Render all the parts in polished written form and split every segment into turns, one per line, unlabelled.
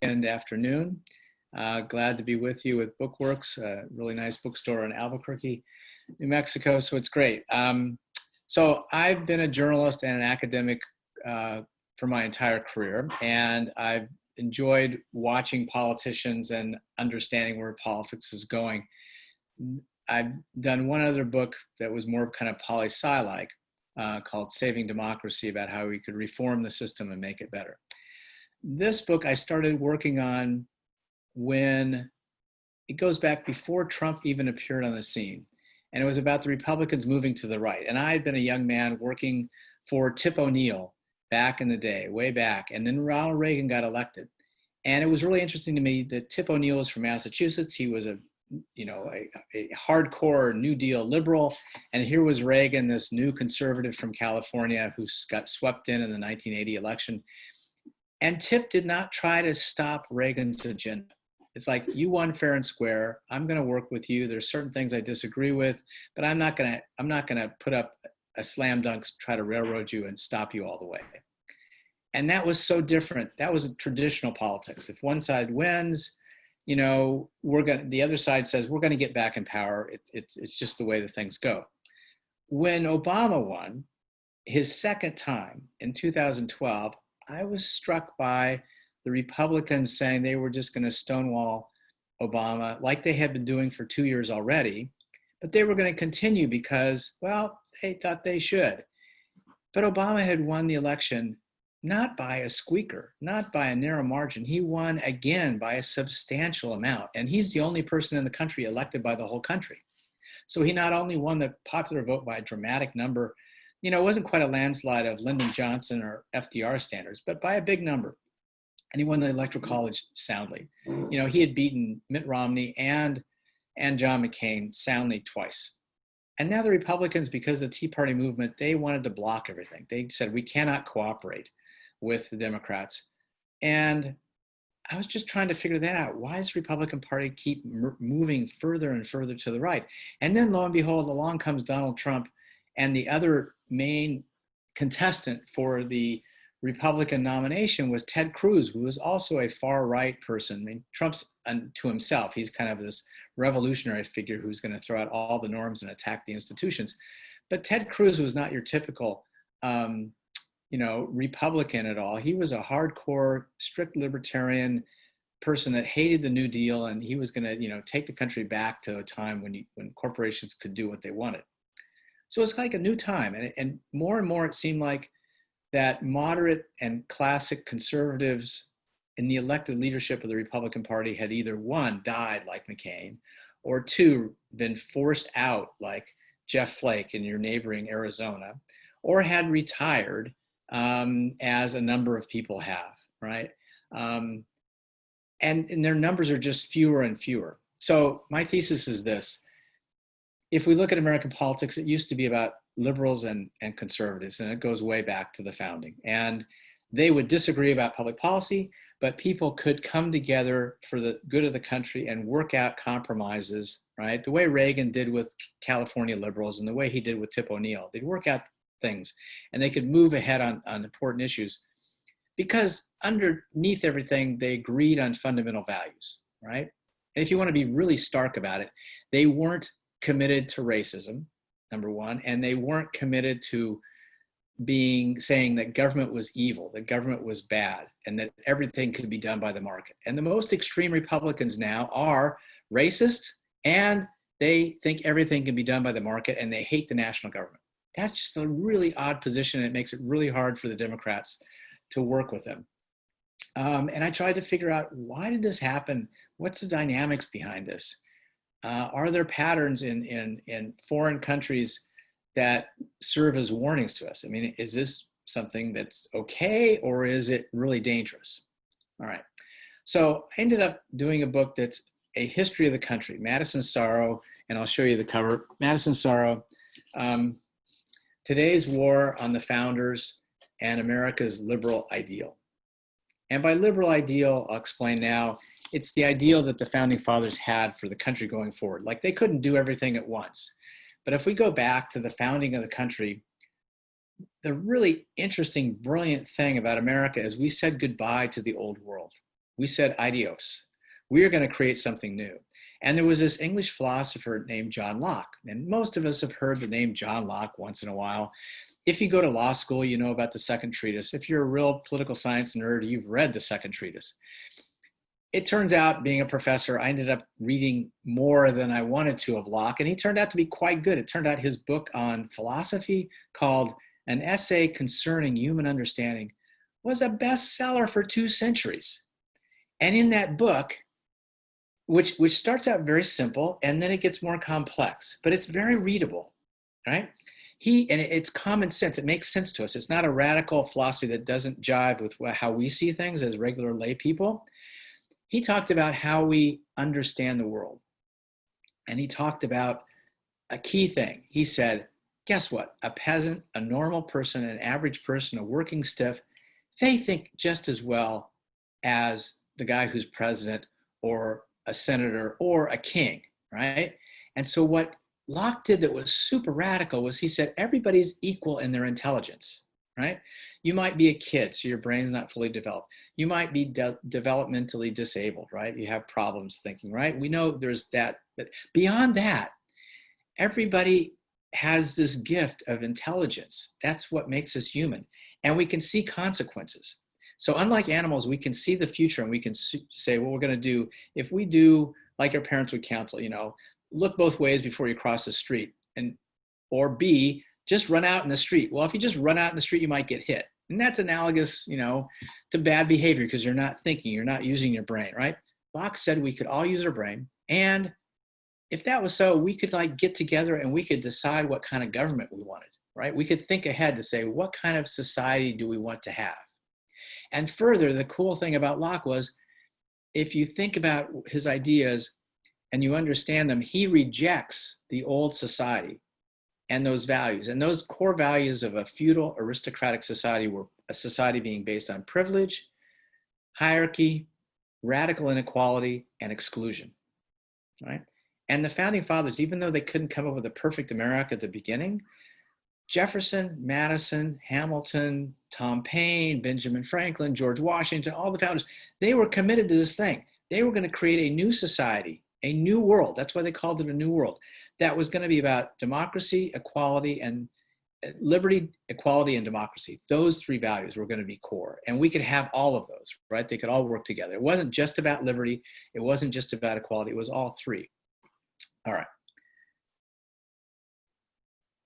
Afternoon. Glad to be with you with Bookworks, a really nice bookstore in Albuquerque, New Mexico, so it's great. So I've been a journalist and an academic for my entire career, and I've enjoyed watching politicians and understanding where politics is going. I've done one other book that was more kind of poli-sci-like called Saving Democracy, about how we could reform the system and make it better. This book I started working on when it goes back before Trump even appeared on the scene. And it was about the Republicans moving to the right. And I had been a young man working for Tip O'Neill back in the day, way back. And then Ronald Reagan got elected. And it was really interesting to me that Tip O'Neill was from Massachusetts. He was a hardcore New Deal liberal. And here was Reagan, this new conservative from California who got swept in the 1980 election. And Tip did not try to stop Reagan's agenda. It's like, you won fair and square. I'm going to work with you. There's certain things I disagree with, but I'm not going to put up a slam dunk, try to railroad you and stop you all the way. And that was so different. That was a traditional politics. If one side wins, the other side says we're going to get back in power. It's just the way the things go. When Obama won his second time in 2012, I was struck by the Republicans saying they were just going to stonewall Obama like they had been doing for 2 years already, but they were going to continue because, well, they thought they should. But Obama had won the election not by a squeaker, not by a narrow margin. He won again by a substantial amount. And he's the only person in the country elected by the whole country. So he not only won the popular vote by a dramatic number, it wasn't quite a landslide of Lyndon Johnson or FDR standards, but by a big number. And he won the Electoral College soundly. He had beaten Mitt Romney and John McCain soundly twice. And now the Republicans, because of the Tea Party movement, they wanted to block everything. They said, we cannot cooperate with the Democrats. And I was just trying to figure that out. Why does the Republican Party keep moving further and further to the right? And then lo and behold, along comes Donald Trump, and the other main contestant for the Republican nomination was Ted Cruz, who was also a far-right person. I mean, Trump's to himself. He's kind of this revolutionary figure who's going to throw out all the norms and attack the institutions. But Ted Cruz was not your typical, Republican at all. He was a hardcore, strict libertarian person that hated the New Deal, and he was going to, take the country back to a time when corporations could do what they wanted. So it's like a new time, and more it seemed like that moderate and classic conservatives in the elected leadership of the Republican Party had either one, died like McCain, or two, been forced out like Jeff Flake in your neighboring Arizona, or had retired, as a number of people have, right? And their numbers are just fewer and fewer. So my thesis is this. If we look at American politics, it used to be about liberals and conservatives, and it goes way back to the founding. And they would disagree about public policy, but people could come together for the good of the country and work out compromises, right? The way Reagan did with California liberals and the way he did with Tip O'Neill. They'd work out things, and they could move ahead on important issues because underneath everything, they agreed on fundamental values, right? And if you want to be really stark about it, they weren't committed to racism, number one, and they weren't committed to saying that government was evil, that government was bad, and that everything could be done by the market. And the most extreme Republicans now are racist, and they think everything can be done by the market, and they hate the national government. That's just a really odd position, and it makes it really hard for the Democrats to work with them. And I tried to figure out, why did this happen? What's the dynamics behind this? Are there patterns in foreign countries that serve as warnings to us? I mean, is this something that's okay, or is it really dangerous? All right. So I ended up doing a book that's a history of the country, Madison's Sorrow, and I'll show you the cover. Madison's Sorrow, Today's War on the Founders and America's Liberal Ideal. And by liberal ideal, I'll explain now, it's the ideal that the founding fathers had for the country going forward. Like, they couldn't do everything at once. But if we go back to the founding of the country, the really interesting, brilliant thing about America is we said goodbye to the old world. We said adios. We are going to create something new. And there was this English philosopher named John Locke. And most of us have heard the name John Locke once in a while. If you go to law school, you know about the Second Treatise. If you're a real political science nerd, you've read the Second Treatise. It turns out, being a professor, I ended up reading more than I wanted to of Locke, and he turned out to be quite good. It turned out his book on philosophy, called An Essay Concerning Human Understanding, was a bestseller for 2 centuries. And in that book, which starts out very simple, and then it gets more complex, but it's very readable, right? And it's common sense. It makes sense to us. It's not a radical philosophy that doesn't jive with how we see things as regular lay people. He talked about how we understand the world. And he talked about a key thing. He said, guess what? A peasant, a normal person, an average person, a working stiff, they think just as well as the guy who's president or a senator or a king, right? And so what Locke did that was super radical was he said everybody's equal in their intelligence, right? You might be a kid, so your brain's not fully developed. You might be developmentally disabled, right? You have problems thinking, right? We know there's that, but beyond that, everybody has this gift of intelligence. That's what makes us human. And we can see consequences. So unlike animals, we can see the future and we can say, well, we're going to do, if we do like our parents would counsel, look both ways before you cross the street, or B, just run out in the street. Well, if you just run out in the street, you might get hit. And that's analogous, to bad behavior because you're not thinking, you're not using your brain, right? Locke said we could all use our brain. And if that was so, we could get together and we could decide what kind of government we wanted, right? We could think ahead to say, what kind of society do we want to have? And further, the cool thing about Locke was, if you think about his ideas and you understand them, he rejects the old society and those values. And those core values of a feudal aristocratic society were a society being based on privilege, hierarchy, radical inequality, and exclusion, right? And the founding fathers, even though they couldn't come up with a perfect America at the beginning, Jefferson, Madison, Hamilton, Tom Paine, Benjamin Franklin, George Washington, all the founders, they were committed to this thing. They were going to create a new society, a new world. That's why they called it a new world. That was going to be about democracy, equality, and liberty, equality, and democracy. Those 3 values were going to be core. And we could have all of those, right? They could all work together. It wasn't just about liberty. It wasn't just about equality. It was all 3. All right.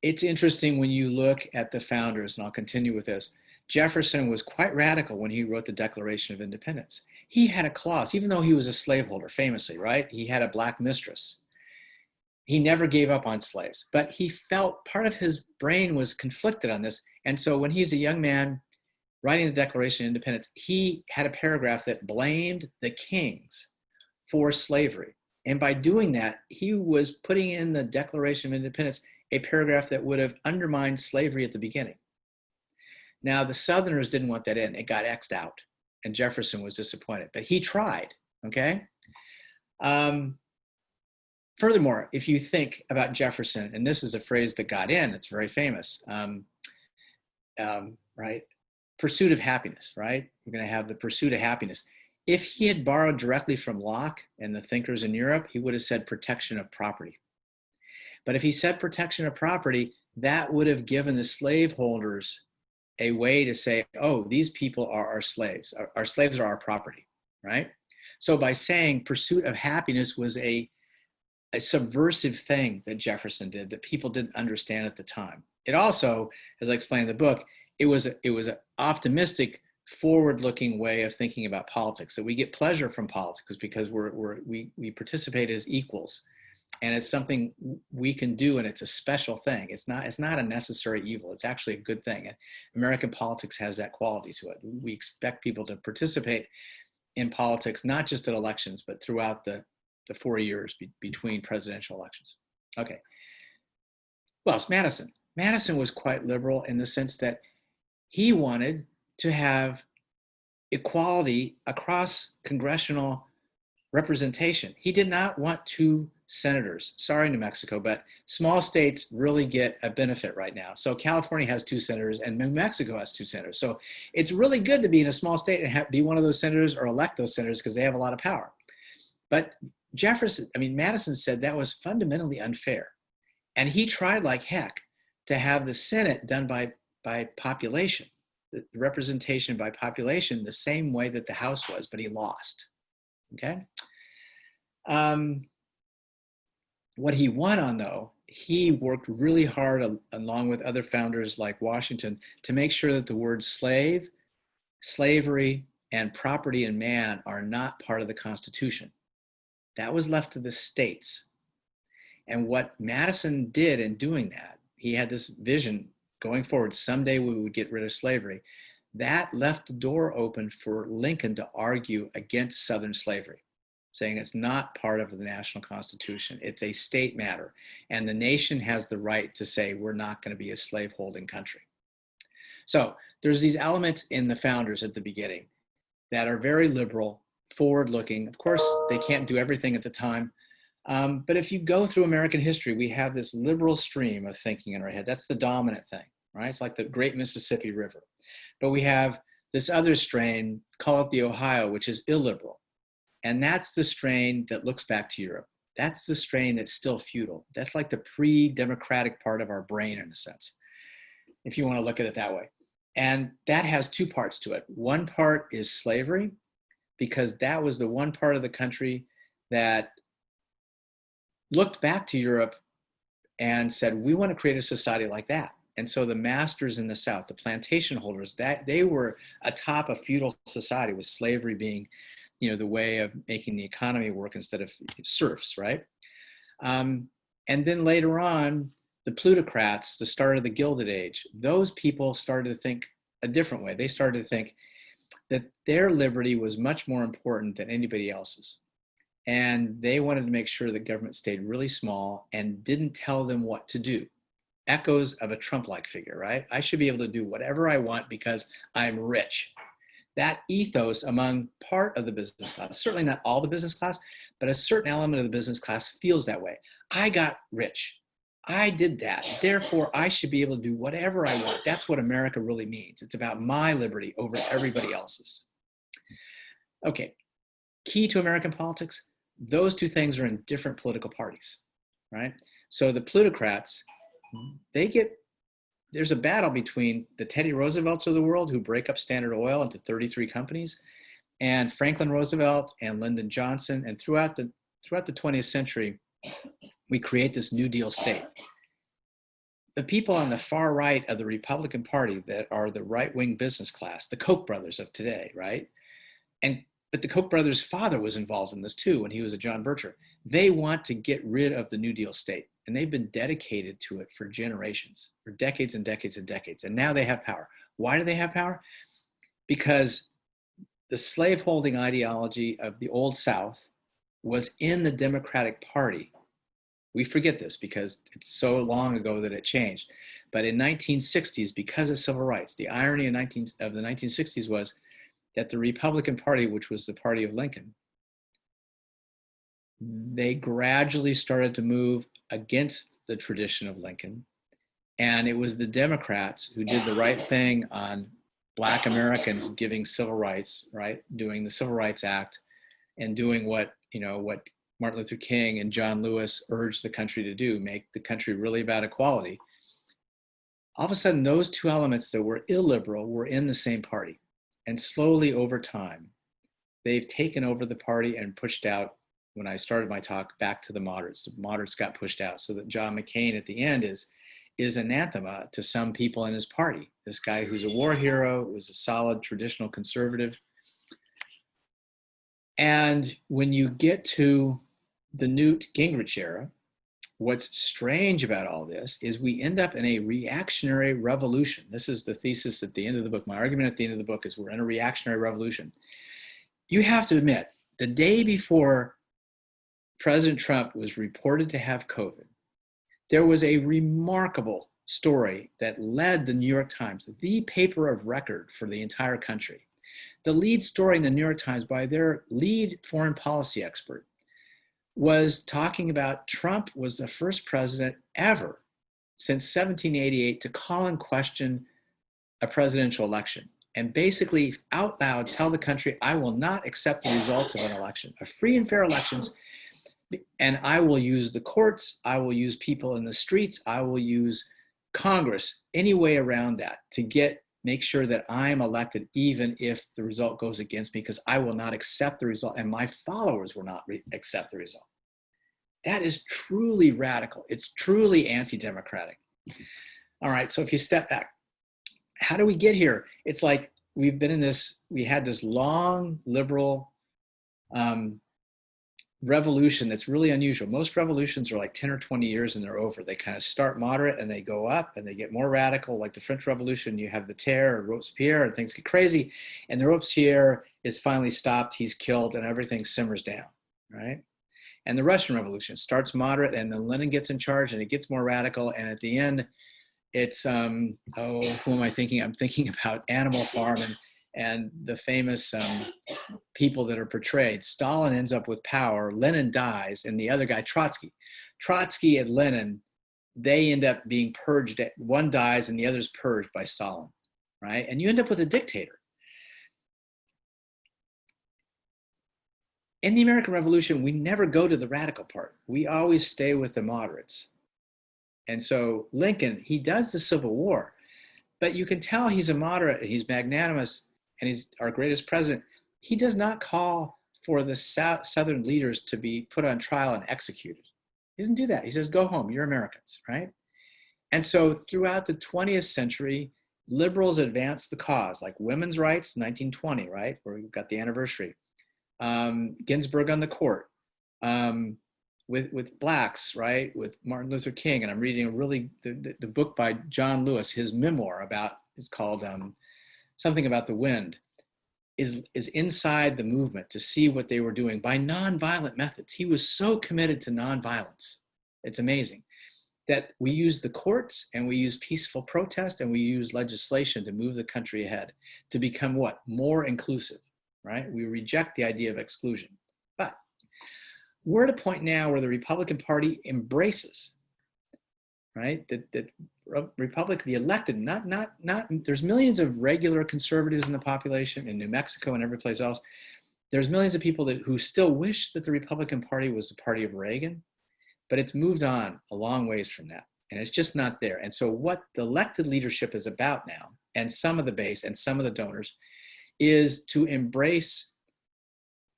It's interesting when you look at the founders, and I'll continue with this. Jefferson was quite radical when he wrote the Declaration of Independence. He had a clause, even though he was a slaveholder, famously, right? He had a black mistress. He never gave up on slaves, but he felt part of his brain was conflicted on this. And so when he's a young man writing the Declaration of Independence, he had a paragraph that blamed the kings for slavery. And by doing that, he was putting in the Declaration of Independence a paragraph that would have undermined slavery at the beginning. Now, the Southerners didn't want that in. It got X'd out, and Jefferson was disappointed. But he tried, okay? Furthermore, if you think about Jefferson, and this is a phrase that got in, it's very famous, right? Pursuit of happiness, right? We're going to have the pursuit of happiness. If he had borrowed directly from Locke and the thinkers in Europe, he would have said protection of property. But if he said protection of property, that would have given the slaveholders a way to say, oh, these people are our slaves. Our slaves are our property, right? So by saying pursuit of happiness was a subversive thing that Jefferson did that people didn't understand at the time. It also, as I explained in the book, it was an optimistic, forward-looking way of thinking about politics, that we get pleasure from politics because we participate as equals. And it's something we can do, and it's a special thing. It's not a necessary evil. It's actually a good thing. And American politics has that quality to it. We expect people to participate in politics, not just at elections, but throughout the 4 years between presidential elections. Okay. Well, it's Madison. Madison was quite liberal in the sense that he wanted to have equality across congressional representation. He did not want 2 senators. Sorry, New Mexico, but small states really get a benefit right now. So California has 2 senators and New Mexico has 2 senators. So it's really good to be in a small state and be one of those senators or elect those senators because they have a lot of power. But Madison said that was fundamentally unfair. And he tried like heck to have the Senate done by population, the representation by population, the same way that the House was, but he lost, okay? What he won on, though, he worked really hard along with other founders like Washington to make sure that the words slave, slavery, and property and man are not part of the Constitution. That was left to the states. And what Madison did in doing that, he had this vision going forward, someday we would get rid of slavery. That left the door open for Lincoln to argue against Southern slavery, saying it's not part of the national Constitution. It's a state matter. And the nation has the right to say, we're not going to be a slaveholding country. So there's these elements in the founders at the beginning that are very liberal, forward-looking. Of course, they can't do everything at the time. But if you go through American history, we have this liberal stream of thinking in our head. That's the dominant thing, right? It's like the Great Mississippi River. But we have this other strain, call it the Ohio, which is illiberal. And that's the strain that looks back to Europe. That's the strain that's still feudal. That's like the pre-democratic part of our brain, in a sense, if you want to look at it that way. And that has 2 parts to it. One part is slavery, because that was the one part of the country that looked back to Europe and said, we want to create a society like that. And so the masters in the South, the plantation holders, that they were atop a feudal society, with slavery being, the way of making the economy work instead of serfs, right? And then later on, the plutocrats, the start of the Gilded Age, those people started to think a different way. They started to think that their liberty was much more important than anybody else's. And they wanted to make sure the government stayed really small and didn't tell them what to do. Echoes of a Trump-like figure, right? I should be able to do whatever I want because I'm rich. That ethos among part of the business class, certainly not all the business class, but a certain element of the business class feels that way. I got rich. I did that. Therefore, I should be able to do whatever I want. That's what America really means. It's about my liberty over everybody else's. Okay, key to American politics, those 2 things are in different political parties, right? So the plutocrats, there's a battle between the Teddy Roosevelts of the world, who break up Standard Oil into 33 companies, and Franklin Roosevelt and Lyndon Johnson. And throughout the 20th century, we create this New Deal state. The people on the far right of the Republican Party that are the right-wing business class, the Koch brothers of today, right? But the Koch brothers' father was involved in this too when he was a John Bircher. They want to get rid of the New Deal state, and they've been dedicated to it for generations, for decades and decades and decades. And now they have power. Why do they have power? Because the slaveholding ideology of the Old South was in the Democratic Party. We forget this because it's so long ago that it changed. But in 1960s, because of civil rights, the irony of the 1960s was that the Republican Party, which was the party of Lincoln, they gradually started to move against the tradition of Lincoln. And it was the Democrats who did the right thing on Black Americans giving civil rights, right? Doing the Civil Rights Act and doing what Martin Luther King and John Lewis urged the country to do, make the country really about equality. All of a sudden, those 2 elements that were illiberal were in the same party. And slowly over time, they've taken over the party and pushed out, when I started my talk, back to the moderates. The moderates got pushed out, so that John McCain at the end is anathema to some people in his party. This guy who's a war hero, was a solid traditional conservative. And when you get to the Newt Gingrich era, what's strange about all this is we end up in a reactionary revolution. This is the thesis at the end of the book. My argument at the end of the book is we're in a reactionary revolution. You have to admit, the day before President Trump was reported to have COVID, there was a remarkable story that led the New York Times, the paper of record for the entire country. The lead story in the New York Times by their lead foreign policy expert was talking about Trump was the first president ever since 1788 to call in question a presidential election and basically out loud tell the country, I will not accept the results of an election, a free and fair elections, and I will use the courts, I will use people in the streets, I will use Congress, any way around that to make sure that I'm elected even if the result goes against me, because I will not accept the result and my followers will not accept the result. That is truly radical. It's truly anti-democratic. All right, so if you step back, how do we get here? It's like we had this long liberal revolution that's really unusual. Most revolutions are like 10 or 20 years and they're over. They kind of start moderate and they go up and they get more radical. Like the French Revolution, you have the Terror or Robespierre and things get crazy. And the Robespierre is finally stopped, he's killed, and everything simmers down, right? And the Russian Revolution starts moderate and then Lenin gets in charge and it gets more radical. And at the end, it's, who am I thinking? I'm thinking about Animal Farm and the famous people that are portrayed. Stalin ends up with power, Lenin dies, and the other guy, Trotsky and Lenin, they end up being purged. One dies and the other's purged by Stalin, right? And you end up with a dictator. In the American Revolution, we never go to the radical part. We always stay with the moderates. And so Lincoln, he does the Civil War, but you can tell he's a moderate, he's magnanimous, and he's our greatest president. He does not call for the Southern leaders to be put on trial and executed. He doesn't do that. He says, go home, you're Americans, right? And so throughout the 20th century, liberals advanced the cause, like women's rights, 1920, right? Where we've got the anniversary. Ginsburg on the court, with blacks, right? With Martin Luther King. And I'm reading the book by John Lewis, his memoir it's called Something About the Wind, is inside the movement to see what they were doing by nonviolent methods. He was so committed to nonviolence. It's amazing that we use the courts and we use peaceful protest and we use legislation to move the country ahead to become what? More inclusive, right? We reject the idea of exclusion. But we're at a point now where the Republican Party embraces, right? That the elected, not, there's millions of regular conservatives in the population in New Mexico and every place else. There's millions of people who still wish that the Republican Party was the party of Reagan, but it's moved on a long ways from that. And it's just not there. And so what the elected leadership is about now, and some of the base and some of the donors, is to embrace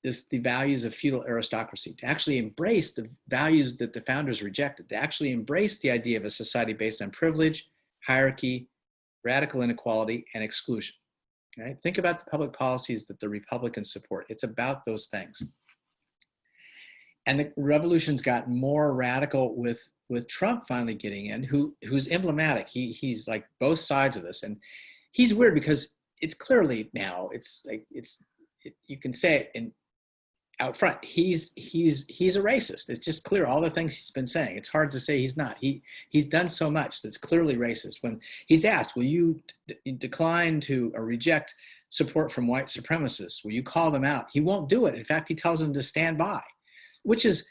the values of feudal aristocracy, to actually embrace the values that the founders rejected, to actually embrace the idea of a society based on privilege, hierarchy, radical inequality, and exclusion. Right? Think about the public policies that the Republicans support. It's about those things. And the revolution's got more radical with Trump finally getting in, who's emblematic. He's like both sides of this. And he's weird because it's clearly now, you can say it out front, he's a racist. It's just clear, all the things he's been saying. It's hard to say he's not. He's done so much that's clearly racist. When he's asked, will you decline to or reject support from white supremacists? Will you call them out? He won't do it. In fact, he tells them to stand by, which is,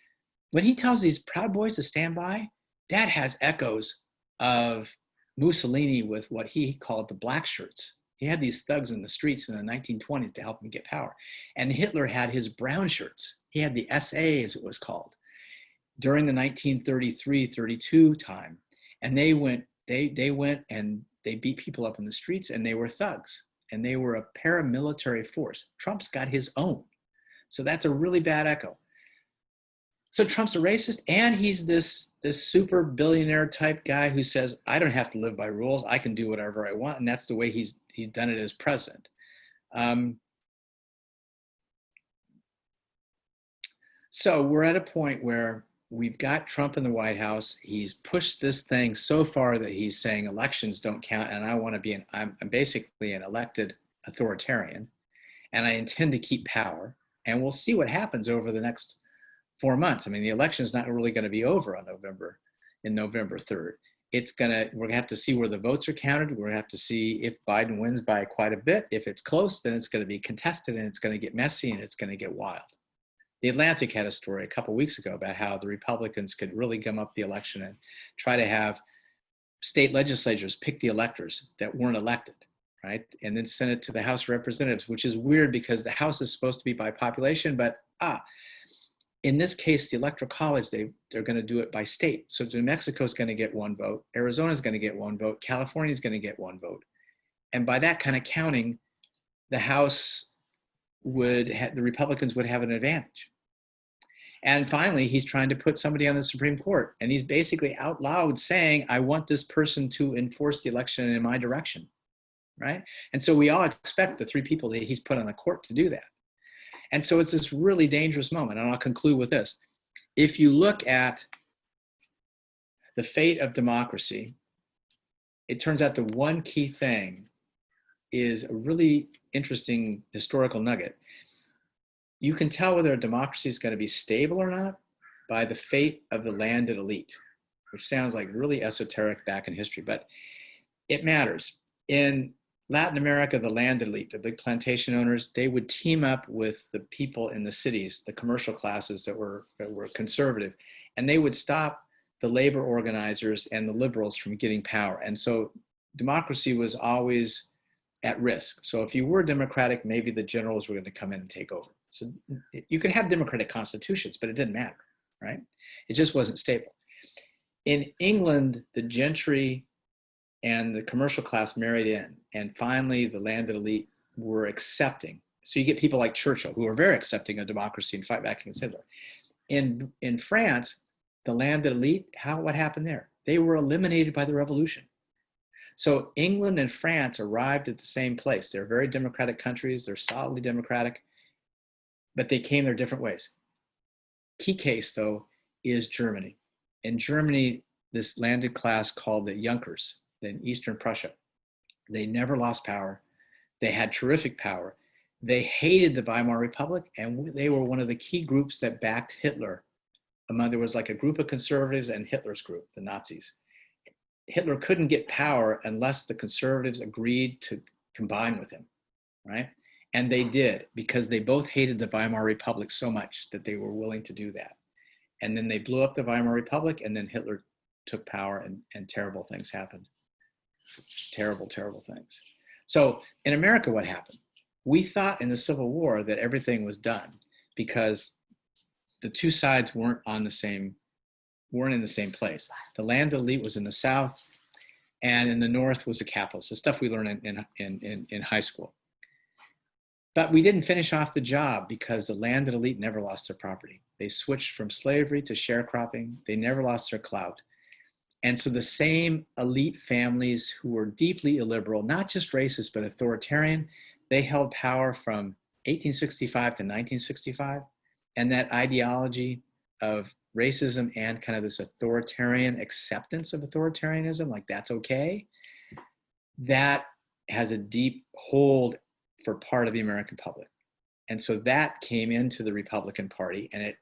when he tells these Proud Boys to stand by, that has echoes of Mussolini with what he called the black shirts. He had these thugs in the streets in the 1920s to help him get power. And Hitler had his brown shirts. He had the SA, as it was called, during the 1933-32 time. And they went and they beat people up in the streets, and they were thugs. And they were a paramilitary force. Trump's got his own. So that's a really bad echo. So Trump's a racist, and he's this super billionaire type guy who says, I don't have to live by rules. I can do whatever I want. And that's the way he's done it as president. So we're at a point where we've got Trump in the White House. He's pushed this thing so far that he's saying elections don't count. And I want to be I'm basically an elected authoritarian, and I intend to keep power. And we'll see what happens over the next 4 months. I mean, the election is not really going to be over on November 3rd. We're going to have to see where the votes are counted. We're going to have to see if Biden wins by quite a bit. If it's close, then it's going to be contested and it's going to get messy and it's going to get wild. The Atlantic had a story a couple weeks ago about how the Republicans could really gum up the election and try to have state legislatures pick the electors that weren't elected, right? And then send it to the House of Representatives, which is weird because the House is supposed to be by population, but in this case, the Electoral College, they're going to do it by state. So New Mexico is going to get 1 vote, Arizona is going to get 1 vote, California is going to get 1 vote. And by that kind of counting, the House the Republicans would have an advantage. And finally, he's trying to put somebody on the Supreme Court. And he's basically out loud saying, I want this person to enforce the election in my direction, right? And so we all expect the 3 people that he's put on the court to do that. And so it's this really dangerous moment. And I'll conclude with this. If you look at the fate of democracy, it turns out the one key thing is a really interesting historical nugget. You can tell whether a democracy is going to be stable or not by the fate of the landed elite, which sounds like really esoteric back in history, but it matters. In Latin America, the landed elite, the big plantation owners, they would team up with the people in the cities, the commercial classes that were conservative, and they would stop the labor organizers and the liberals from getting power. And so democracy was always at risk. So if you were democratic, maybe the generals were going to come in and take over. So you could have democratic constitutions, but it didn't matter, right? It just wasn't stable. In England, the gentry and the commercial class married in, and finally the landed elite were accepting. So you get people like Churchill, who are very accepting of democracy and fight back against Hitler. In France, the landed elite, what happened there? They were eliminated by the revolution. So England and France arrived at the same place. They're very democratic countries. They're solidly democratic, but they came their different ways. Key case, though, is Germany. In Germany, this landed class called the Junkers in Eastern Prussia, they never lost power. They had terrific power. They hated the Weimar Republic, and they were one of the key groups that backed Hitler. There was like a group of conservatives and Hitler's group, the Nazis. Hitler couldn't get power unless the conservatives agreed to combine with him, right? And they did, because they both hated the Weimar Republic so much that they were willing to do that. And then they blew up the Weimar Republic, and then Hitler took power, and terrible things happened. Terrible, terrible things. So in America, what happened? We thought in the Civil War that everything was done because the two sides weren't in the same place. The landed elite was in the South, and in the North was the capitalists, the stuff we learned in high school. But we didn't finish off the job because the landed elite never lost their property. They switched from slavery to sharecropping. They never lost their clout. And so the same elite families who were deeply illiberal, not just racist, but authoritarian, they held power from 1865 to 1965. And that ideology of racism and kind of this authoritarian acceptance of authoritarianism, like that's okay, that has a deep hold for part of the American public. And so that came into the Republican Party, and it,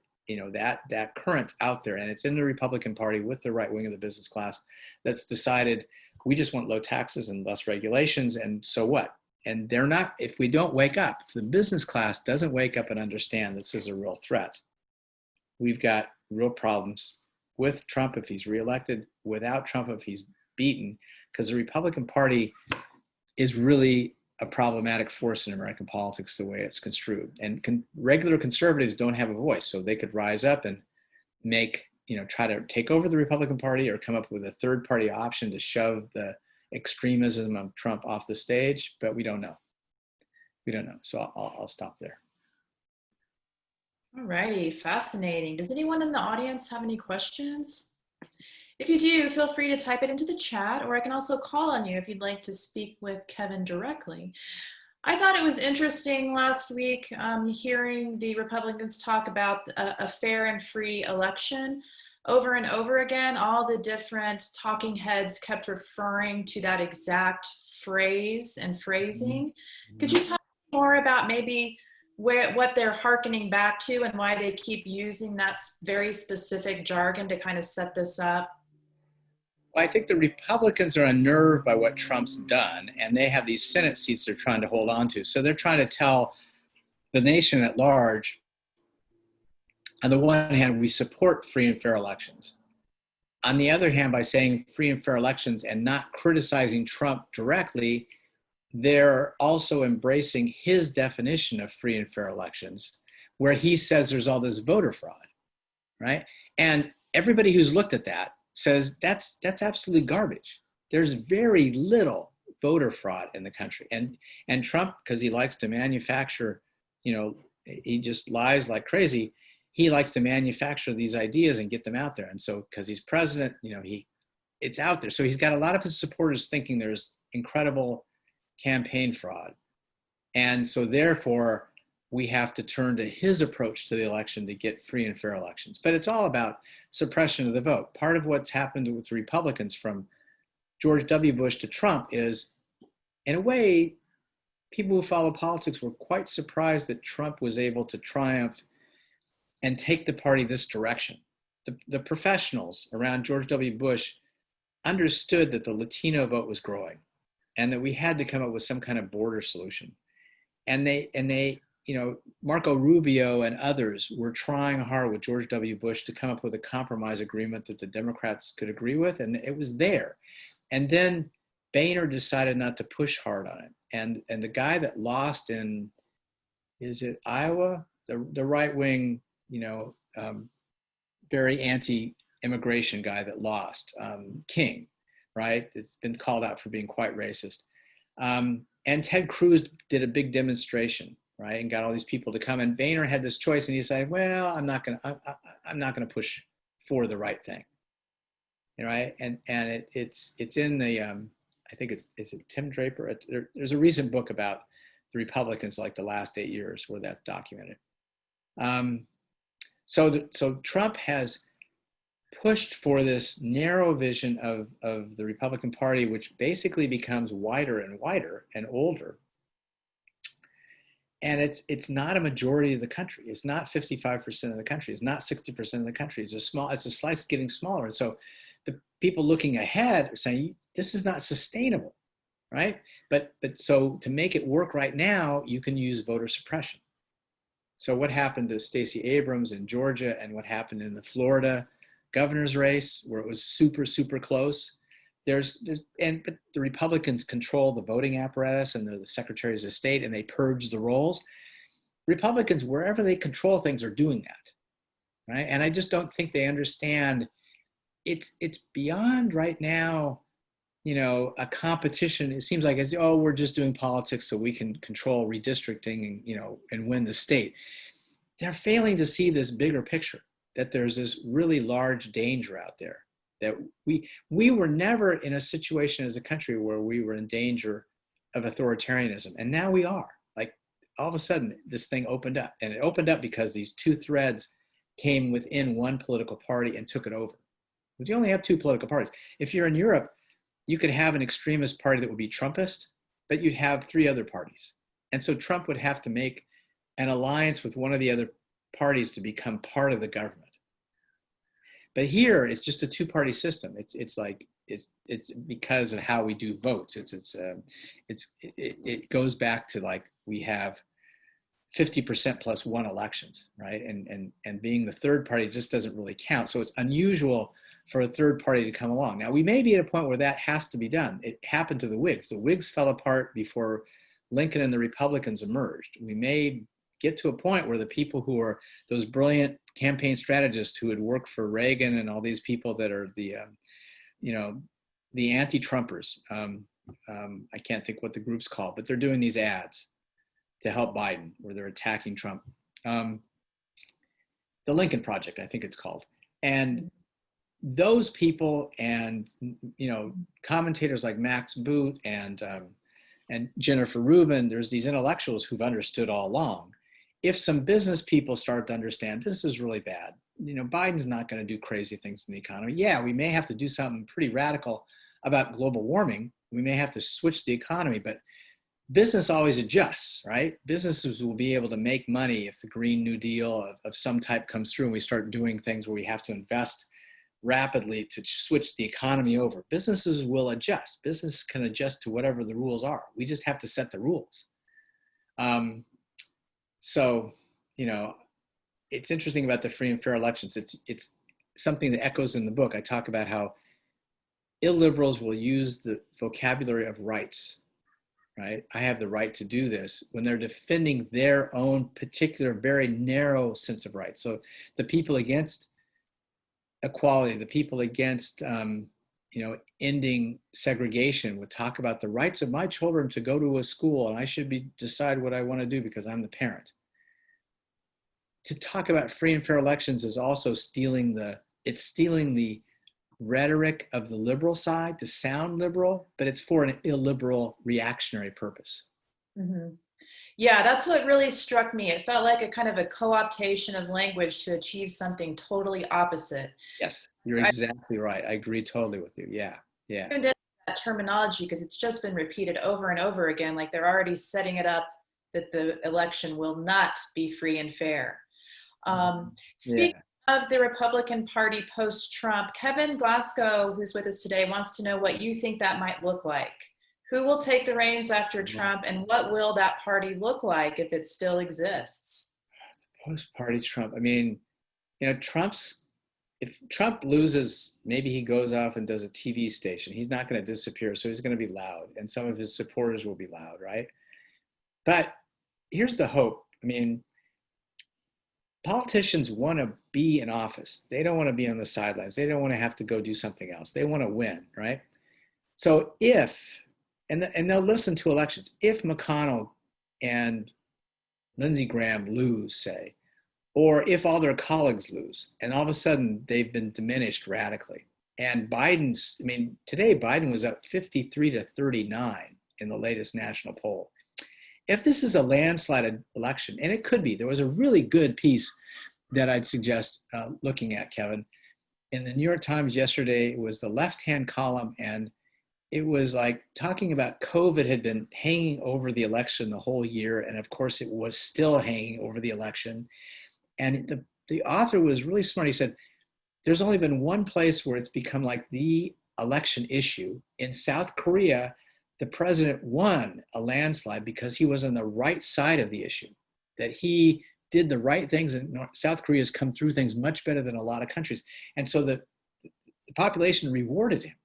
that current's out there, and it's in the Republican Party with the right wing of the business class that's decided we just want low taxes and less regulations, and so what? And they're not, if we don't wake up, if the business class doesn't wake up and understand this is a real threat, we've got real problems with Trump if he's reelected, without Trump if he's beaten, because the Republican Party is really a problematic force in American politics the way it's construed. And regular conservatives don't have a voice, so they could rise up and try to take over the Republican Party or come up with a third party option to shove the extremism of Trump off the stage, but we don't know. We don't know. So I'll stop there.
All righty, fascinating. Does anyone in the audience have any questions? If you do, feel free to type it into the chat, or I can also call on you if you'd like to speak with Kevin directly. I thought it was interesting last week hearing the Republicans talk about a fair and free election. Over and over again, all the different talking heads kept referring to that exact phrase and phrasing. Could you talk more about maybe what they're hearkening back to and why they keep using that very specific jargon to kind of set this up?
Well, I think the Republicans are unnerved by what Trump's done, and they have these Senate seats they're trying to hold on to. So they're trying to tell the nation at large, on the one hand, we support free and fair elections. On the other hand, by saying free and fair elections and not criticizing Trump directly, they're also embracing his definition of free and fair elections, where he says there's all this voter fraud, right? And everybody who's looked at that says that's absolutely garbage. There's very little voter fraud in the country. And Trump, because he likes to manufacture, he just lies like crazy. He likes to manufacture these ideas and get them out there. And so, because he's president, it's out there. So he's got a lot of his supporters thinking there's incredible campaign fraud. And so therefore, we have to turn to his approach to the election to get free and fair elections. But it's all about suppression of the vote. Part of what's happened with Republicans from George W. Bush to Trump is, in a way, people who follow politics were quite surprised that Trump was able to triumph and take the party this direction. The professionals around George W. Bush understood that the Latino vote was growing and that we had to come up with some kind of border solution. And they, Marco Rubio and others were trying hard with George W. Bush to come up with a compromise agreement that the Democrats could agree with, and it was there. And then Boehner decided not to push hard on it. And the guy that lost in, is it Iowa? The right-wing, very anti-immigration guy that lost, King, right? It's been called out for being quite racist. And Ted Cruz did a big demonstration, right, and got all these people to come. And Boehner had this choice, and he said, "Well, I'm not gonna push for the right thing." Right? And it's in the I think is it Tim Draper? There's a recent book about the Republicans, like the last 8 years, where that's documented. So Trump has pushed for this narrow vision of the Republican Party, which basically becomes wider and wider and older. And it's not a majority of the country. It's not 55% of the country. It's not 60% of the country. It's a slice getting smaller. And so the people looking ahead are saying, this is not sustainable, right? But so to make it work right now, you can use voter suppression. So what happened to Stacey Abrams in Georgia, and what happened in the Florida governor's race, where it was super, super close? But the Republicans control the voting apparatus, and they're the secretaries of state, and they purge the rolls. Republicans, wherever they control things, are doing that, right? And I just don't think they understand. It's beyond right now, a competition. It seems like we're just doing politics so we can control redistricting and win the state. They're failing to see this bigger picture, that there's this really large danger out there, that we were never in a situation as a country where we were in danger of authoritarianism. And now we are. Like, all of a sudden, this thing opened up. And it opened up because these two threads came within one political party and took it over. But you only have two political parties. If you're in Europe, you could have an extremist party that would be Trumpist, but you'd have three other parties. And so Trump would have to make an alliance with one of the other parties to become part of the government. But here, it's just a two-party system. It's because of how we do votes. It goes back to, like, we have 50% plus one elections, right? And being the third party just doesn't really count. So it's unusual for a third party to come along. Now, we may be at a point where that has to be done. It happened to the Whigs. The Whigs fell apart before Lincoln and the Republicans emerged. We may get to a point where the people who are those brilliant campaign strategists who had worked for Reagan and all these people that are the anti-Trumpers, I can't think what the group's called, but they're doing these ads to help Biden, where they're attacking Trump. The Lincoln Project, I think it's called. And those people, and commentators like Max Boot and Jennifer Rubin, there's these intellectuals who've understood all along. If some business people start to understand this is really bad, Biden's not going to do crazy things in the economy. Yeah, we may have to do something pretty radical about global warming. We may have to switch the economy, but business always adjusts, right? Businesses will be able to make money if the Green New Deal of some type comes through and we start doing things where we have to invest rapidly to switch the economy over. Businesses will adjust. Business can adjust to whatever the rules are. We just have to set the rules. So, it's interesting about the free and fair elections. It's something that echoes in the book. I talk about how illiberals will use the vocabulary of rights, right? I have the right to do this when they're defending their own particular, very narrow sense of rights. So the people against equality, the people against, ending segregation would talk about the rights of my children to go to a school, and I should decide what I want to do because I'm the parent. To talk about free and fair elections is also stealing the rhetoric of the liberal side to sound liberal, but it's for an illiberal reactionary purpose.
Mm-hmm. Yeah, that's what really struck me. It felt like a kind of a co-optation of language to achieve something totally opposite.
Yes, you're exactly right. I agree totally with you. Yeah, yeah.
That terminology, because it's just been repeated over and over again, like they're already setting it up that the election will not be free and fair. Speaking of the Republican Party post-Trump, Kevin Glasgow, who's with us today, wants to know what you think that might look like. Who will take the reins after Trump, and what will that party look like if it still exists?
Post-party Trump. I mean, if Trump loses, maybe he goes off and does a TV station. He's not going to disappear, so he's going to be loud, and some of his supporters will be loud, right? But here's the hope. I mean, politicians want to be in office. They don't want to be on the sidelines. They don't want to have to go do something else. They want to win, right? So and they'll listen to elections. If McConnell and Lindsey Graham lose, say, or if all their colleagues lose, and all of a sudden they've been diminished radically. And today Biden was up 53-39 in the latest national poll. If this is a landslide election, and it could be, there was a really good piece that I'd suggest looking at, Kevin. In the New York Times yesterday, it was the left-hand column, and it was like talking about COVID had been hanging over the election the whole year. And of course, it was still hanging over the election. And the author was really smart. He said, there's only been one place where it's become like the election issue. In South Korea, the president won a landslide because he was on the right side of the issue, that he did the right things. And South Korea has come through things much better than a lot of countries. And so the population rewarded him.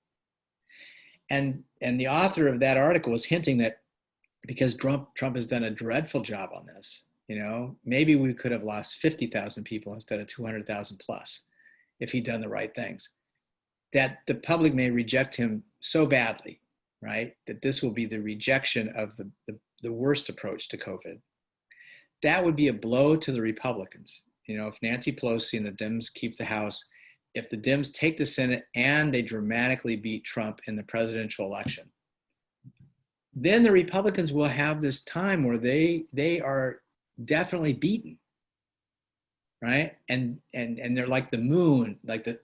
And the author of that article was hinting that because Trump has done a dreadful job on this, maybe we could have lost 50,000 people instead of 200,000 plus if he'd done the right things. That the public may reject him so badly, right, that this will be the rejection of the worst approach to COVID. That would be a blow to the Republicans. If Nancy Pelosi and the Dems keep the House, if the Dems take the Senate and they dramatically beat Trump in the presidential election, then the Republicans will have this time where they are definitely beaten, right? And they're like the moon, like the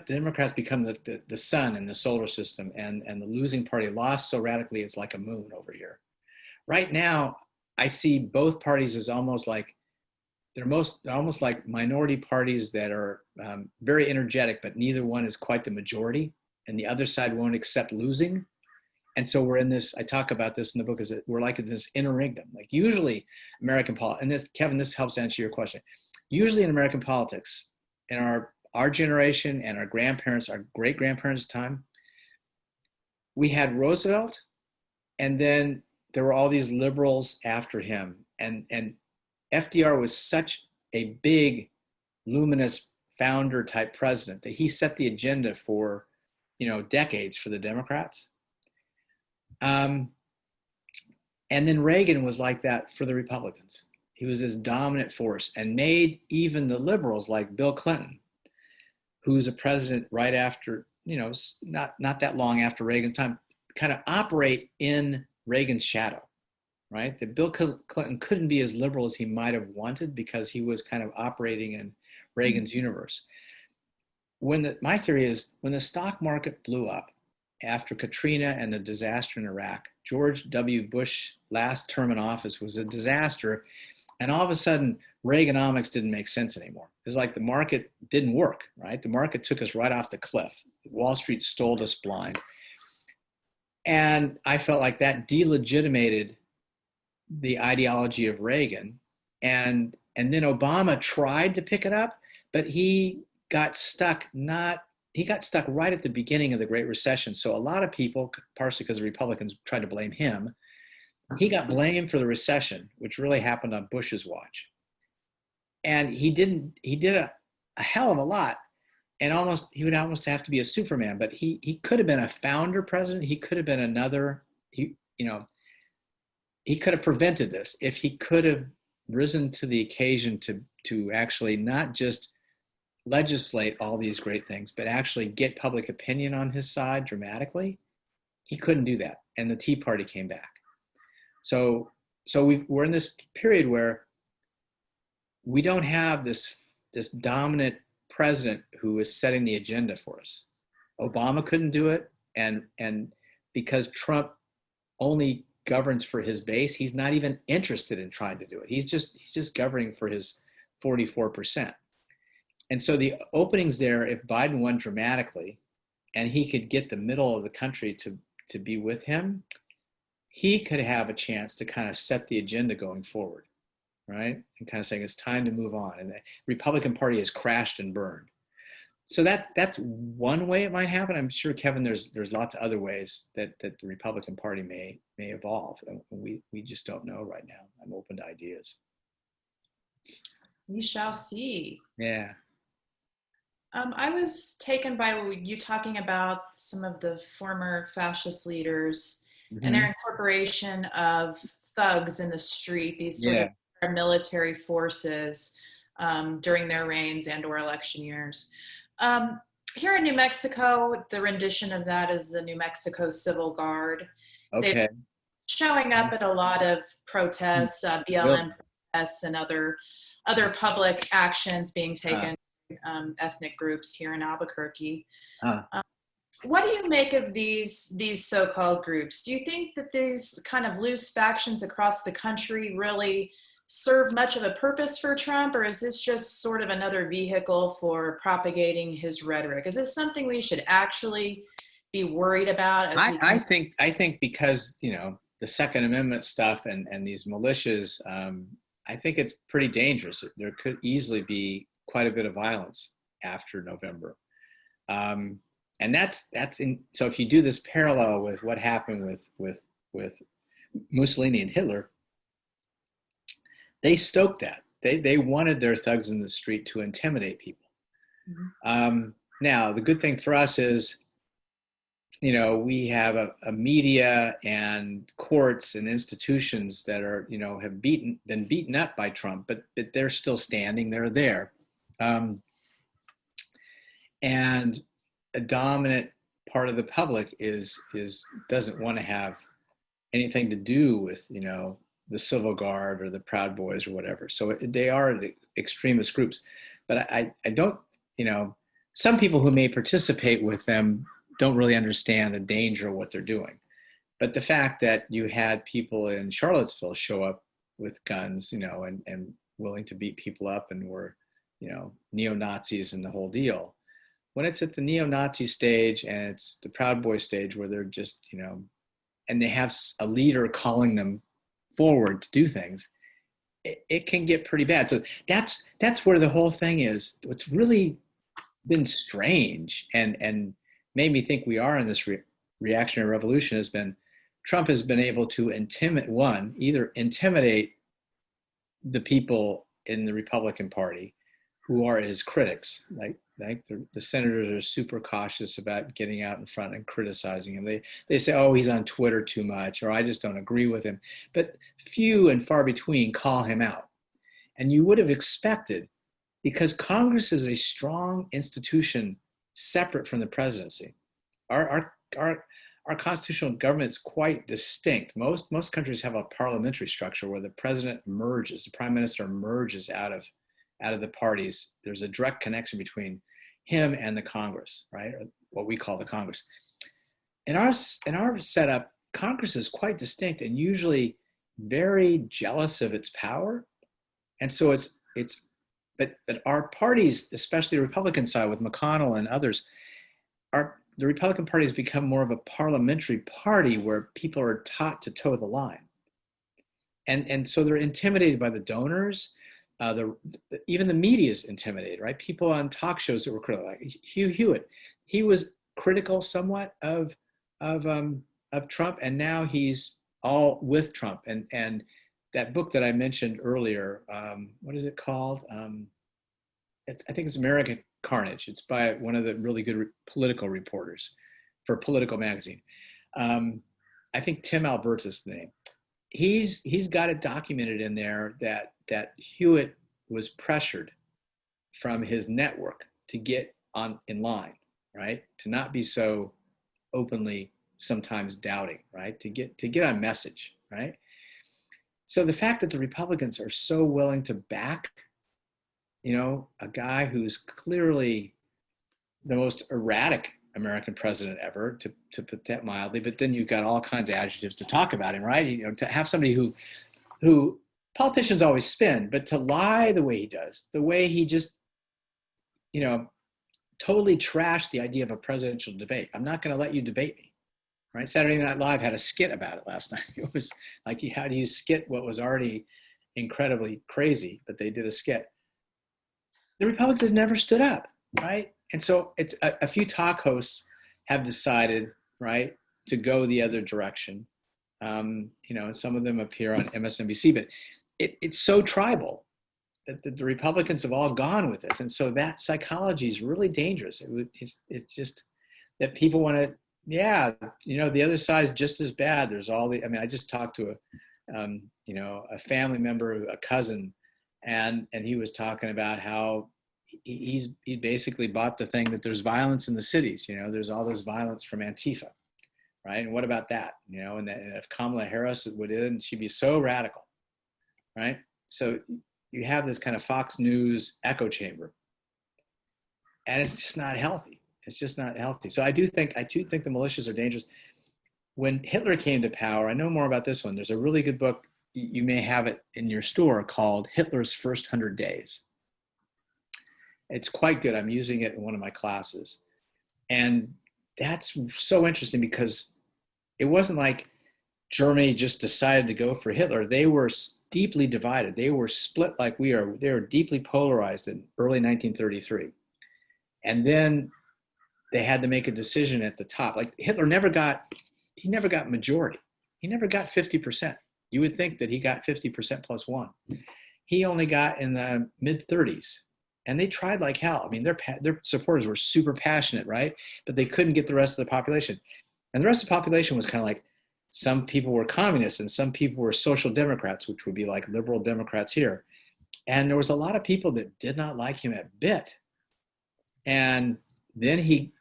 Democrats become the sun in the solar system, and the losing party lost so radically it's like a moon over here. Right now, I see both parties as almost like they're almost like minority parties that are very energetic, but neither one is quite the majority, and the other side won't accept losing. And so we're in this, I talk about this in the book, is that we're like in this interregnum. Like usually American politics, and this, Kevin, this helps answer your question. Usually in American politics, in our generation and our grandparents, our great-grandparents' time, we had Roosevelt, and then there were all these liberals after him. And FDR was such a big, luminous founder type president that he set the agenda for, decades for the Democrats. And then Reagan was like that for the Republicans. He was this dominant force and made even the liberals like Bill Clinton, who was a president right after, not that long after Reagan's time, kind of operate in Reagan's shadow. Right? That Bill Clinton couldn't be as liberal as he might have wanted because he was kind of operating in Reagan's universe. My theory is when the stock market blew up after Katrina and the disaster in Iraq, George W. Bush's last term in office was a disaster. And all of a sudden, Reaganomics didn't make sense anymore. It's like the market didn't work, right? The market took us right off the cliff. Wall Street stole us blind. And I felt like that delegitimated the ideology of Reagan, and And then Obama tried to pick it up, but he got stuck right at the beginning of the Great Recession. So a lot of people, partially because the Republicans tried to blame him, he got blamed for the recession, which really happened on Bush's watch. And he did a hell of a lot. And he would almost have to be a Superman, but he could have been a founder president. He could have been he could have prevented this if he could have risen to the occasion to actually not just legislate all these great things, but actually get public opinion on his side dramatically. He couldn't do that. And the Tea Party came back. So we're in this period where we don't have this dominant president who is setting the agenda for us. Obama couldn't do it. And because Trump only governs for his base, he's not even interested in trying to do it. He's just governing for his 44%. And so the openings there, if Biden won dramatically and he could get the middle of the country to be with him, he could have a chance to kind of set the agenda going forward, right? And kind of saying it's time to move on. And the Republican Party has crashed and burned. So that's one way it might happen. I'm sure, Kevin, there's lots of other ways that the Republican Party may evolve. We just don't know right now. I'm open to ideas.
We shall see.
Yeah.
I was taken by you talking about some of the former fascist leaders and their incorporation of thugs in the street, these sort of paramilitary forces during their reigns and or election years. Here in New Mexico, the rendition of that is the New Mexico Civil Guard.
Okay.
They're showing up at a lot of protests, BLM protests, and other public actions being taken. Ethnic groups here in Albuquerque. What do you make of these so-called groups? Do you think that these kind of loose factions across the country really serve much of a purpose for Trump, or is this just sort of another vehicle for propagating his rhetoric? Is this something we should actually be worried about?
I think because, the Second Amendment stuff and these militias, I think it's pretty dangerous. There could easily be quite a bit of violence after November. And so if you do this parallel with what happened with Mussolini and Hitler, they stoked that. They wanted their thugs in the street to intimidate people. Now, the good thing for us is, we have a media and courts and institutions that are, have been beaten up by Trump, but they're still standing. They're there. And a dominant part of the public doesn't want to have anything to do with, the Civil Guard or the Proud Boys or whatever. So they are the extremist groups. But I don't, some people who may participate with them don't really understand the danger of what they're doing. But the fact that you had people in Charlottesville show up with guns, and willing to beat people up and were, neo-Nazis and the whole deal. When it's at the neo-Nazi stage and it's the Proud Boy stage where they're just, and they have a leader calling them forward to do things, it can get pretty bad. So that's where the whole thing is. What's really been strange and made me think we are in this reactionary revolution has been Trump has been able to either intimidate the people in the Republican Party who are his critics, like the senators are super cautious about getting out in front and criticizing him. They say, oh, he's on Twitter too much, or I just don't agree with him. But few and far between call him out. And you would have expected, because Congress is a strong institution separate from the presidency. Our constitutional government is quite distinct. Most countries have a parliamentary structure where the president emerges, the prime minister emerges out of the parties. There's a direct connection between him and the Congress, right? Or what we call the Congress. In our setup, Congress is quite distinct and usually very jealous of its power. And so but our parties, especially the Republican side with McConnell and others, the Republican Party has become more of a parliamentary party where people are taught to toe the line. And so they're intimidated by the donors. Even the media is intimidated, right? People on talk shows that were critical, like Hugh Hewitt, he was critical somewhat of Trump, and now he's all with Trump. And that book that I mentioned earlier, what is it called? I think it's American Carnage. It's by one of the really good political reporters for Political Magazine. I think Tim Alberta's the name. He's got it documented in there that Hewitt was pressured from his network to get in line, right? To not be so openly sometimes doubting, right? To get on message, right? So the fact that the Republicans are so willing to back, a guy who's clearly the most erratic American president ever, to put that mildly, but then you've got all kinds of adjectives to talk about him, right? To have somebody who politicians always spin, but to lie the way he does, the way he just, totally trashed the idea of a presidential debate. I'm not going to let you debate me, right? Saturday Night Live had a skit about it last night. It was like, how do you skit what was already incredibly crazy, but they did a skit. The Republicans have never stood up, right? And so it's a few talk hosts have decided, right, to go the other direction. And some of them appear on MSNBC, but it's so tribal that the Republicans have all gone with this. And so that psychology is really dangerous. It's just that people want to, the other side is just as bad. There's I just talked to a family member, a cousin, and he was talking about how he basically bought the thing that there's violence in the cities. There's all this violence from Antifa, right? And what about that? And if Kamala Harris would in, she'd be so radical, right? So you have this kind of Fox News echo chamber, and it's just not healthy. It's just not healthy. So I do think the militias are dangerous. When Hitler came to power, I know more about this one. There's a really good book, you may have it in your store, called Hitler's First 100 Days. It's quite good. I'm using it in one of my classes. And that's so interesting because it wasn't like Germany just decided to go for Hitler. They were deeply divided. They were split like we are. They were deeply polarized in early 1933. And then they had to make a decision at the top. Like Hitler never got majority. He never got 50%. You would think that he got 50% plus one. He only got in the mid 30s. And they tried like hell. I mean, their supporters were super passionate, right? But they couldn't get the rest of the population. And the rest of the population was kind of like, some people were communists and some people were social democrats, which would be like liberal Democrats here. And there was a lot of people that did not like him a bit. And then he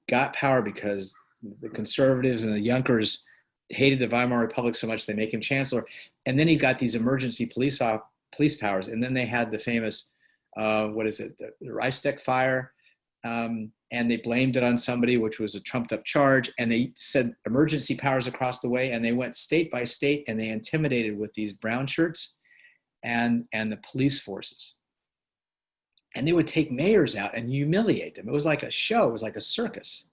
got power because the conservatives and the Junkers hated the Weimar Republic so much they make him chancellor. And then he got these emergency police powers. And then they had the famous, the Reichstag Fire. And they blamed it on somebody, which was a trumped up charge. And they said emergency powers across the way. And they went state by state and they intimidated with these brown shirts and the police forces. And they would take mayors out and humiliate them. It was like a show. It was like a circus.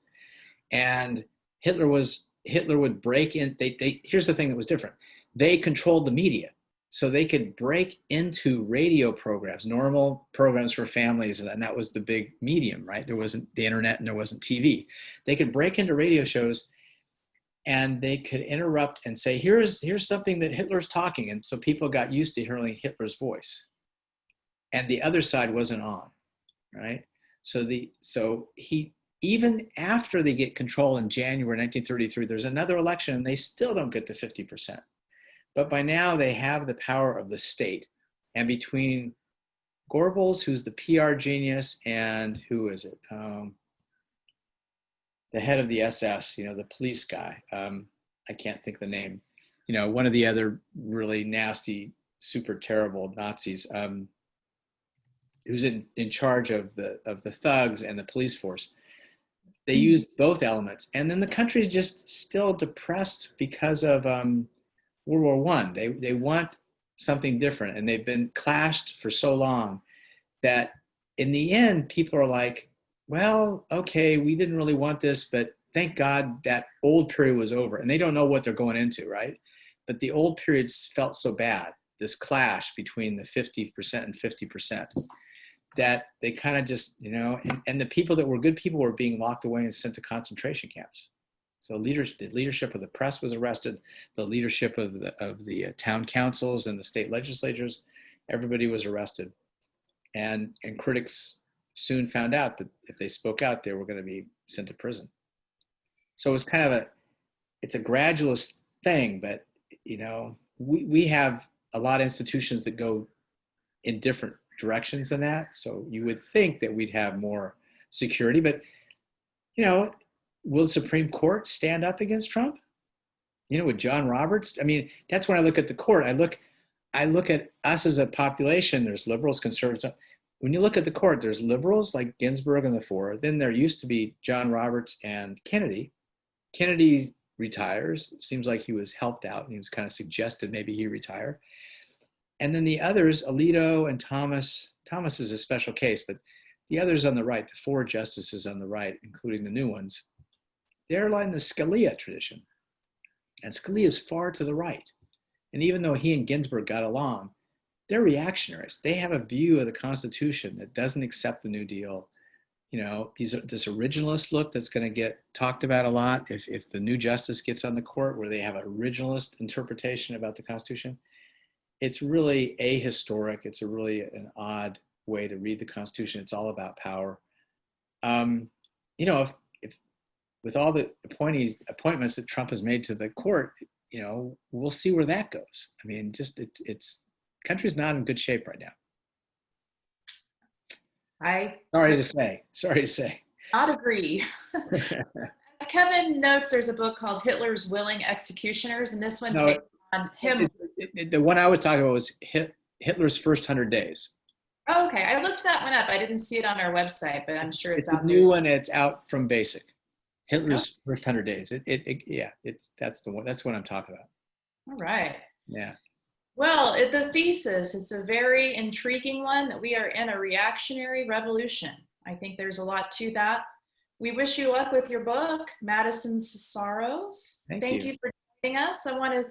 And Hitler would break in. Here's the thing that was different. They controlled the media. So they could break into radio programs, normal programs for families, and that was the big medium, right? There wasn't the internet and there wasn't TV. They could break into radio shows and they could interrupt and say, here's something that Hitler's talking. And so people got used to hearing Hitler's voice. And the other side wasn't on, right? So he, even after they get control in January 1933, there's another election and they still don't get to 50%. But by now they have the power of the state. And between Goebbels, who's the PR genius, and who is it? The head of the SS, the police guy. I can't think the name. One of the other really nasty, super terrible Nazis, who's in charge of the thugs and the police force. They use both elements. And then the country's just still depressed because of World War I. They want something different, and they've been clashed for so long that in the end, people are like, well, okay, we didn't really want this, but thank God that old period was over. And they don't know what they're going into, right? But the old periods felt so bad. this clash between the 50% and 50%, that they kind of just, and the people that were good people were being locked away and sent to concentration camps. So the leadership of the press was arrested, the leadership of the town councils and the state legislatures, everybody was arrested. And critics soon found out that if they spoke out, they were going to be sent to prison. So it was kind of it's a gradualist thing, but we have a lot of institutions that go in different directions than that. So you would think that we'd have more security, but will the Supreme Court stand up against Trump? With John Roberts? I mean, that's when I look at the court. I look at us as a population. There's liberals, conservatives. When you look at the court, there's liberals like Ginsburg and the four. Then there used to be John Roberts and Kennedy. Kennedy retires. Seems like he was helped out, and he was kind of suggested maybe he retire. And then the others, Alito and Thomas. Thomas is a special case, but the others on the right, the four justices on the right, including the new ones, they're like the Scalia tradition. And Scalia is far to the right. And even though he and Ginsburg got along, they're reactionaries. They have a view of the Constitution that doesn't accept the New Deal. This originalist look that's going to get talked about a lot if the new justice gets on the court, where they have an originalist interpretation about the Constitution. It's really ahistoric. It's really an odd way to read the Constitution. It's all about power. If with all the appointments that Trump has made to the court, we'll see where that goes. I mean, country's not in good shape right now. Sorry to say.
Not agree. As Kevin notes, there's a book called Hitler's Willing Executioners, and this one takes on him.
The one I was talking about was Hitler's First 100 Days.
Oh, okay. I looked that one up. I didn't see it on our website, but I'm sure it's out
there. It's a new one. It's out from Basic. Hitler's First 100 Days. That's the one. That's what I'm talking about.
All right.
Yeah.
Well, the thesis, it's a very intriguing one, that we are in a reactionary revolution. I think there's a lot to that. We wish you luck with your book, Madison's Sorrows. Thank you for joining us. I want to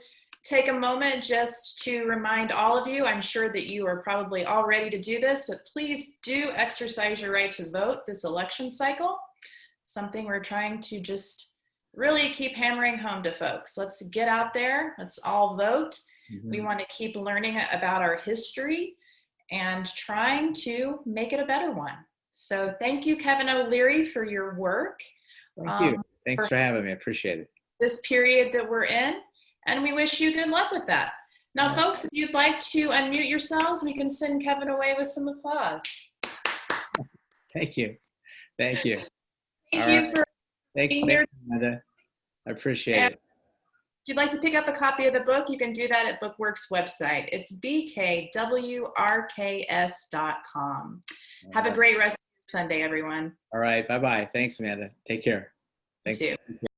take a moment just to remind all of you, I'm sure that you are probably all ready to do this, but please do exercise your right to vote this election cycle. Something we're trying to just really keep hammering home to folks. Let's get out there. Let's all vote. Mm-hmm. We want to keep learning about our history and trying to make it a better one. So thank you, Kevin O'Leary, for your work.
Thank you. Thanks for having me. I appreciate it.
This period that we're in, and we wish you good luck with that. Now, folks, if you'd like to unmute yourselves, we can send Kevin away with some applause.
Thank you. Thank you.
Thank you for being here.
Amanda. I appreciate it.
If you'd like to pick up a copy of the book, you can do that at Bookworks website. It's bkwrks.com. Have a great rest of your Sunday, everyone.
All right. Bye-bye. Thanks, Amanda. Take care. Thanks.
You too.